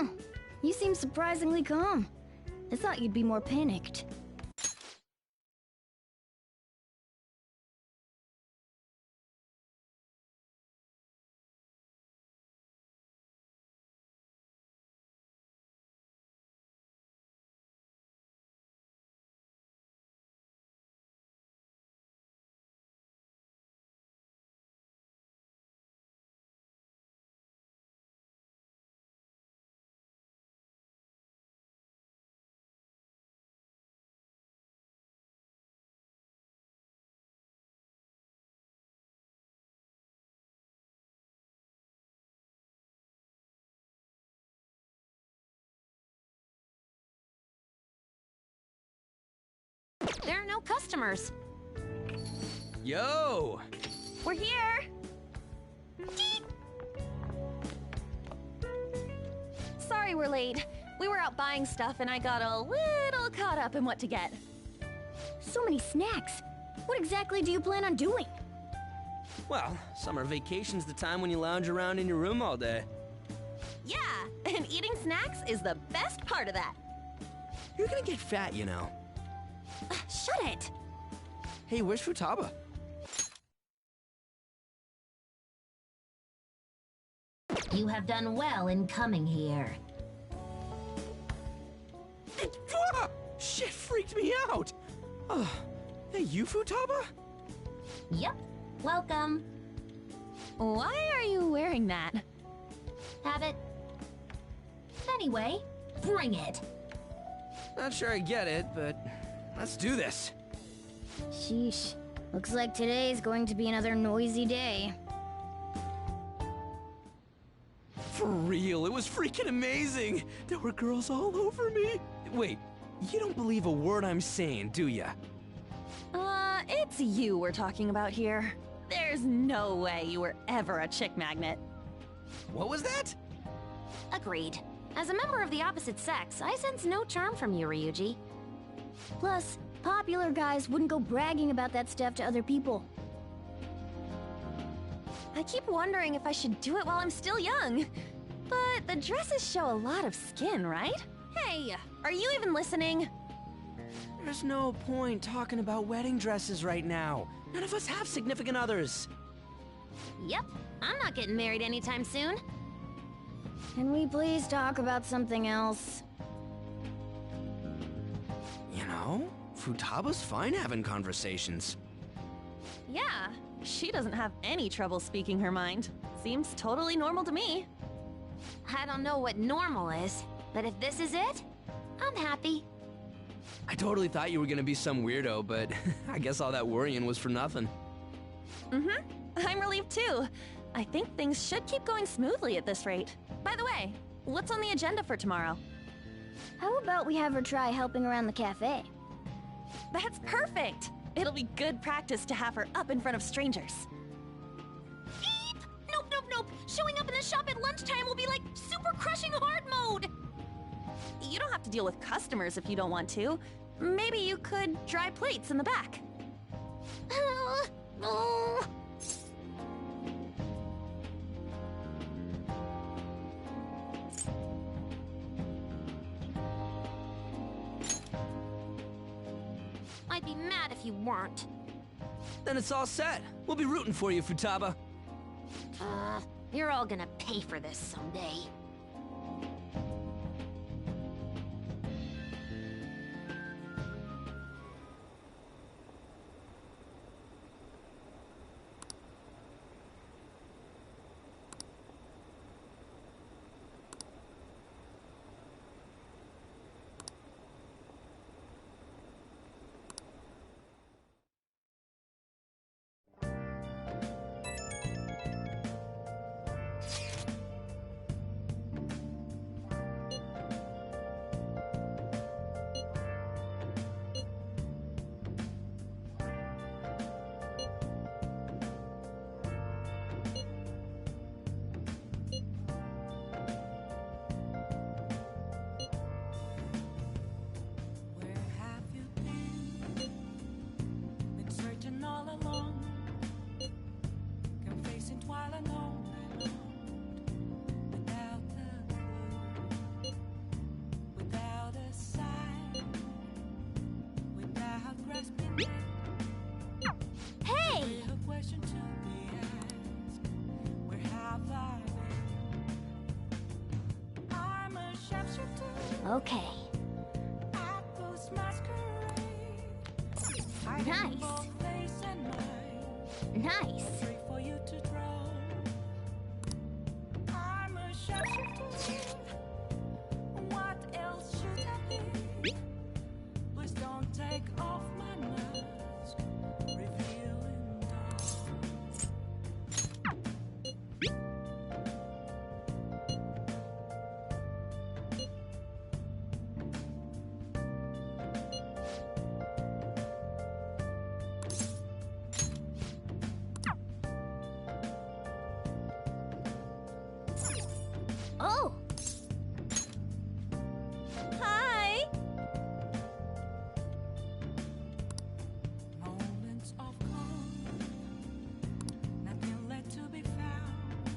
Speaker 1: Huh. You seem surprisingly calm. I thought you'd be more panicked.
Speaker 14: There are no customers.
Speaker 2: Yo!
Speaker 3: We're here! Sorry we're late. We were out buying stuff and I got a little caught up in what to get.
Speaker 1: So many snacks. What exactly do you plan on doing?
Speaker 2: Well, summer vacation's the time when you lounge around in your room all day.
Speaker 3: Yeah, and eating snacks is the best part of that.
Speaker 2: You're gonna get fat, you know.
Speaker 3: Shut it!
Speaker 2: Hey, where's Futaba?
Speaker 20: You have done well in coming here.
Speaker 2: Ah! Shit freaked me out! Hey, you Futaba?
Speaker 20: Yep. Welcome.
Speaker 3: Why are you wearing that?
Speaker 20: Have it. Anyway, bring it.
Speaker 2: Not sure I get it, but let's do this.
Speaker 1: Sheesh. Looks like today's going to be another noisy day.
Speaker 2: For real, it was freaking amazing! There were girls all over me! Wait, you don't believe a word I'm saying, do ya?
Speaker 3: It's you we're talking about here. There's no way you were ever a chick magnet.
Speaker 2: What was that?
Speaker 14: Agreed. As a member of the opposite sex, I sense no charm from you, Ryuji.
Speaker 1: Plus, popular guys wouldn't go bragging about that stuff to other people.
Speaker 3: I keep wondering if I should do it while I'm still young. But the dresses show a lot of skin, right? Hey, are you even listening?
Speaker 2: There's no point talking about wedding dresses right now. None of us have significant others.
Speaker 14: Yep, I'm not getting married anytime soon.
Speaker 1: Can we please talk about something else?
Speaker 2: You know, Futaba's fine having conversations.
Speaker 3: Yeah, she doesn't have any trouble speaking her mind. Seems totally normal to me.
Speaker 14: I don't know what normal is, but if this is it, I'm happy.
Speaker 2: I totally thought you were gonna be some weirdo, but I guess all that worrying was for nothing.
Speaker 3: Mm-hmm. I'm relieved too. I think things should keep going smoothly at this rate. By the way, what's on the agenda for tomorrow?
Speaker 1: How about we have her try helping around the cafe?
Speaker 3: That's perfect! It'll be good practice to have her up in front of strangers.
Speaker 19: Eep! Nope, nope, nope! Showing up in the shop at lunchtime will be like super crushing hard mode!
Speaker 3: You don't have to deal with customers if you don't want to. Maybe you could dry plates in the back.
Speaker 14: I'd be mad if you weren't.
Speaker 2: Then it's all set. We'll be rooting for you, Futaba.
Speaker 14: You're all gonna pay for this someday.
Speaker 1: Hey!
Speaker 4: A question to be asked. Where have I been? I'm a sharpshooter.
Speaker 1: Okay.
Speaker 4: At Post Masquerade.
Speaker 1: Nice.
Speaker 4: Both face and mind.
Speaker 1: Nice.
Speaker 4: Free for you to draw. I'm a sharpshooter. What else should I be? Please don't take off my mask. Revealing dawn.
Speaker 1: Oh! Hi!
Speaker 4: Moments of calm, nothing left to be found.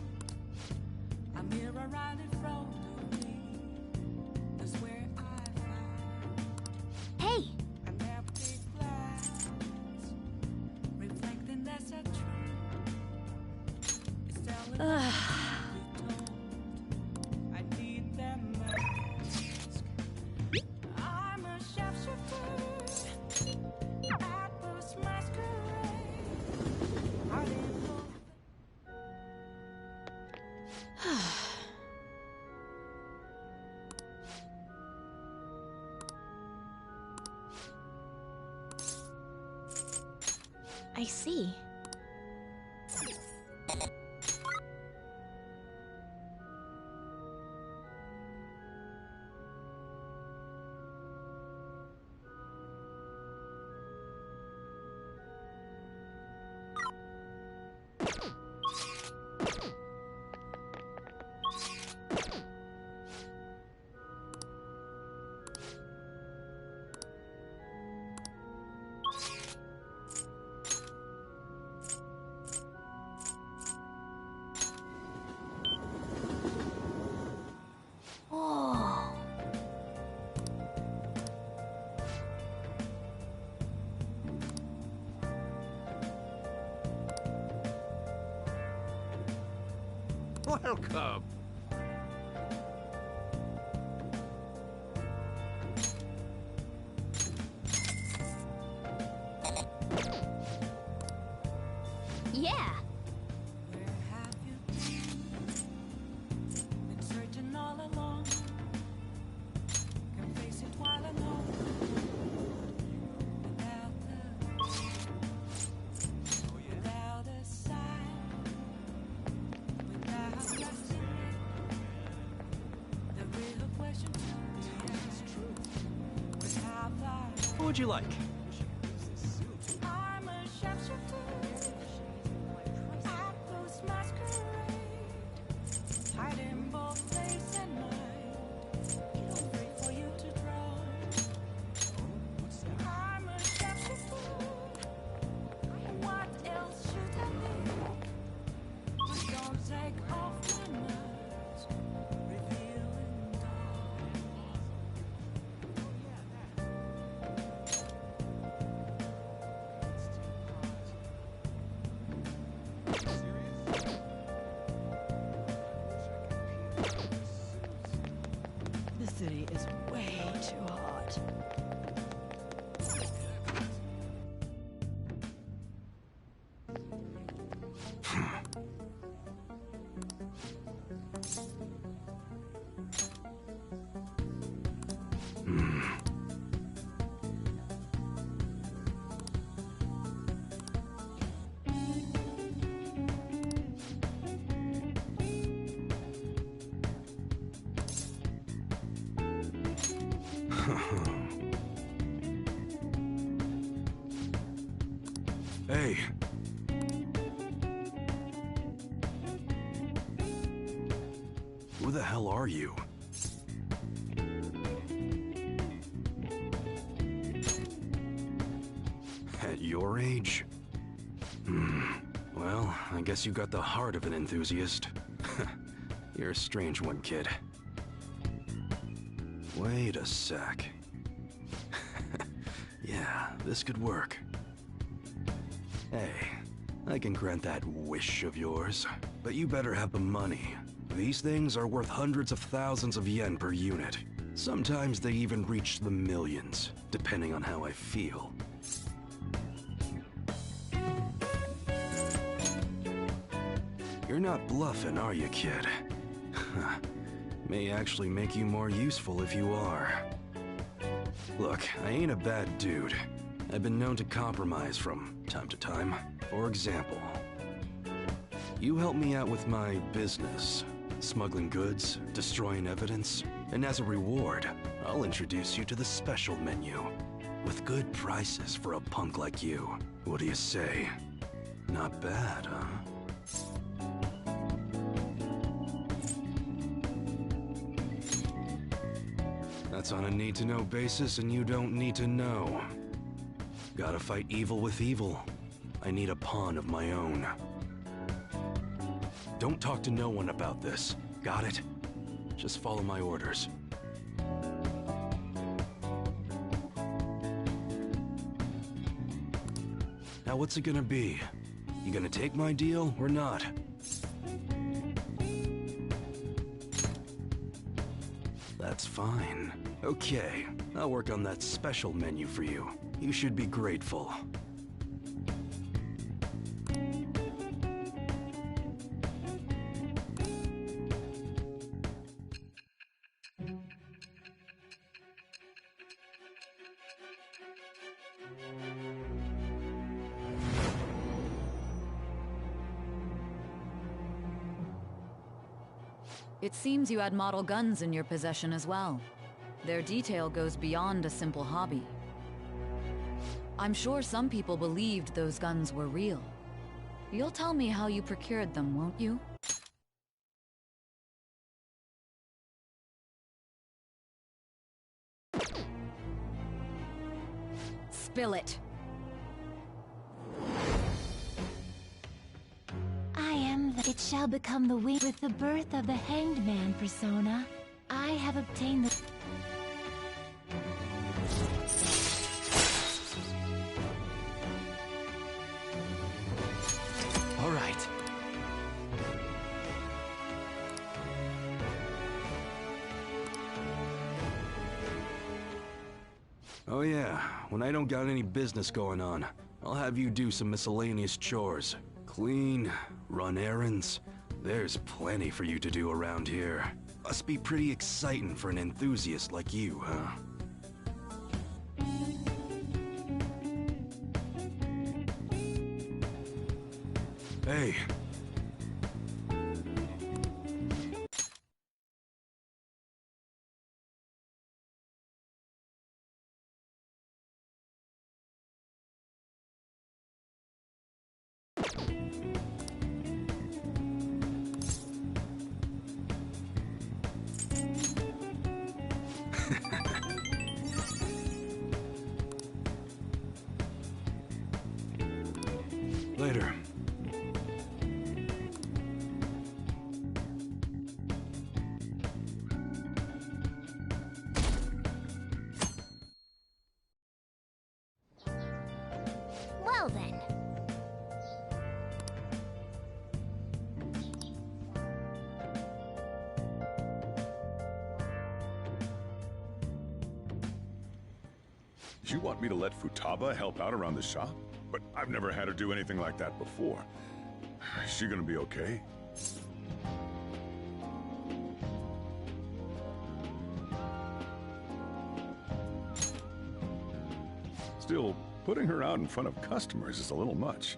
Speaker 4: A mirror right in front of me. That's where I found
Speaker 1: Hey!
Speaker 4: an empty glass, reflecting that's a truth. It's telling me to be told. I need them mask. I'm a sharpshooter. At Post Masquerade. I didn't know.
Speaker 1: I see. Oh.
Speaker 21: Welcome.
Speaker 1: Yeah!
Speaker 4: Where have you been searching all along? Can face it while alone. Without a sign, without blessing it. The real question to be asked. Where have I?
Speaker 2: What would you like?
Speaker 4: I'm a sharpshooter. At Post Masquerade. Hiding both face and mind. Free for you to draw. I'm a sharpshooter. What else should I be? Please don't take off my mask. Revealing dawn.
Speaker 22: The city is way too hot.
Speaker 2: Hey. Who the hell are you? At your age? Well, I guess you got the heart of an enthusiast. You're a strange one, kid. Wait a sec. Yeah,
Speaker 7: this could work. Hey, I can grant that wish of yours, but you better have the money. These things are worth hundreds of thousands of yen per unit. Sometimes they even reach the millions, depending on how I feel. You're not bluffing, are you, kid? May actually make you more useful if you are. Look, I ain't a bad dude. I've been known to compromise from time to time. For example, you help me out with my business, smuggling goods, destroying evidence, and as a reward, I'll introduce you to the special menu, with good prices for a punk like you. What do you say? Not bad, huh? That's on a need-to-know basis, and you don't need to know. Gotta fight evil with evil. I need a pawn of my own. Don't talk to no one about this. Got it? Just follow my orders. Now what's it gonna be? You gonna take my deal or not? That's fine. Okay, I'll work on that special menu for you. You should be grateful.
Speaker 6: It seems you had model guns in your possession as well. Their detail goes beyond a simple hobby. I'm sure some people believed those guns were real. You'll tell me how you procured them, won't you? Spill it.
Speaker 19: It shall become the wing with the birth of the Hanged Man persona. I have obtained the...
Speaker 7: All right. Oh yeah, when I don't got any business going on, I'll have you do some miscellaneous chores. Clean, run errands. There's plenty for you to do around here. Must be pretty exciting for an enthusiast like you, huh? Hey. Later.
Speaker 19: Well then.
Speaker 5: You want me to let Futaba help out around the shop? But I've never had her do anything like that before. Is she gonna be okay? Still, putting her out in front of customers is a little much.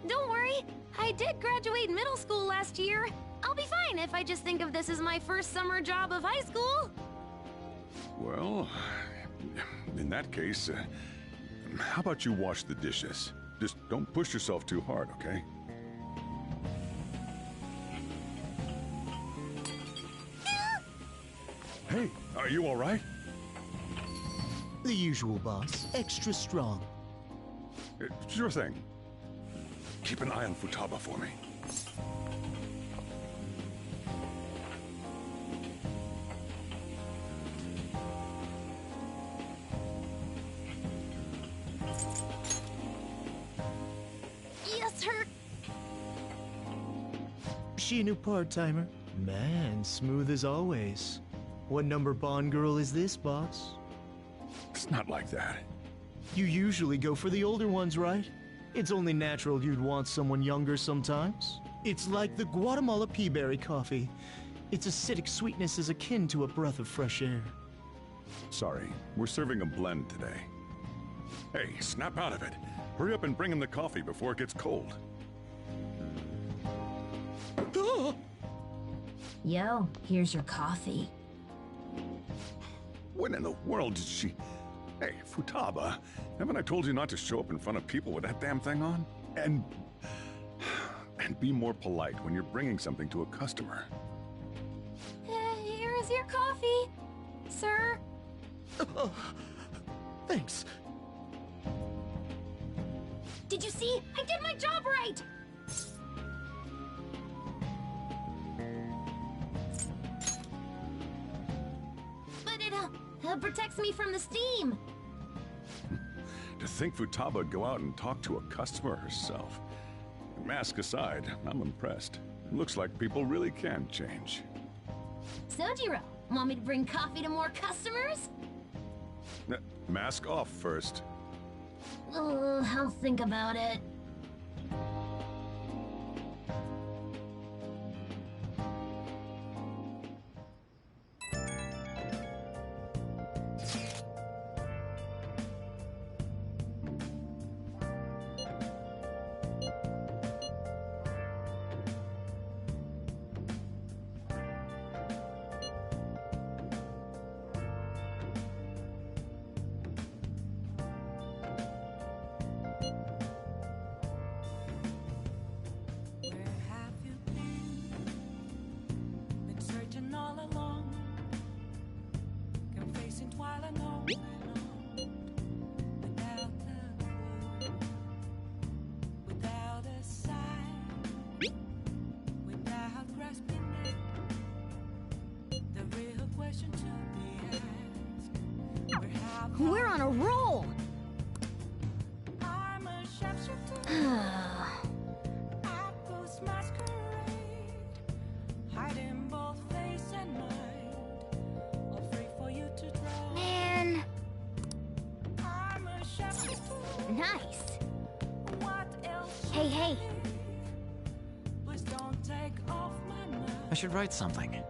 Speaker 14: Don't worry. I did graduate middle school last year. I'll be fine if I just think of this as my first summer job of high school.
Speaker 5: Well, in that case, how about you wash the dishes? Just don't push yourself too hard, okay? Hey, are you all right?
Speaker 21: The usual, boss. Extra strong.
Speaker 5: Sure thing. Keep an eye on Futaba for me.
Speaker 21: She a new part-timer? Man, smooth as always. What number Bond girl is this, boss?
Speaker 5: It's not like that.
Speaker 21: You usually go for the older ones, right? It's only natural you'd want someone younger sometimes. It's like the Guatemala peaberry coffee. Its acidic sweetness is akin to a breath of fresh air.
Speaker 5: Sorry, we're serving a blend today. Hey, snap out of it. Hurry up and bring him the coffee before it gets cold.
Speaker 20: Yo, here's your coffee.
Speaker 5: When in the world did she... Hey, Futaba, haven't I told you not to show up in front of people with that damn thing on? And be more polite when you're bringing something to a customer.
Speaker 19: Here is your coffee, sir.
Speaker 21: Thanks.
Speaker 19: Did you see? I did my job right! But it protects me from the steam.
Speaker 5: To think Futaba would go out and talk to a customer herself. Mask aside, I'm impressed. Looks like people really can change.
Speaker 19: Sojiro, want me to bring coffee to more customers?
Speaker 5: Mask off first.
Speaker 19: I'll think about it.
Speaker 1: We're on a roll! Man! Nice! Hey!
Speaker 8: I should write something.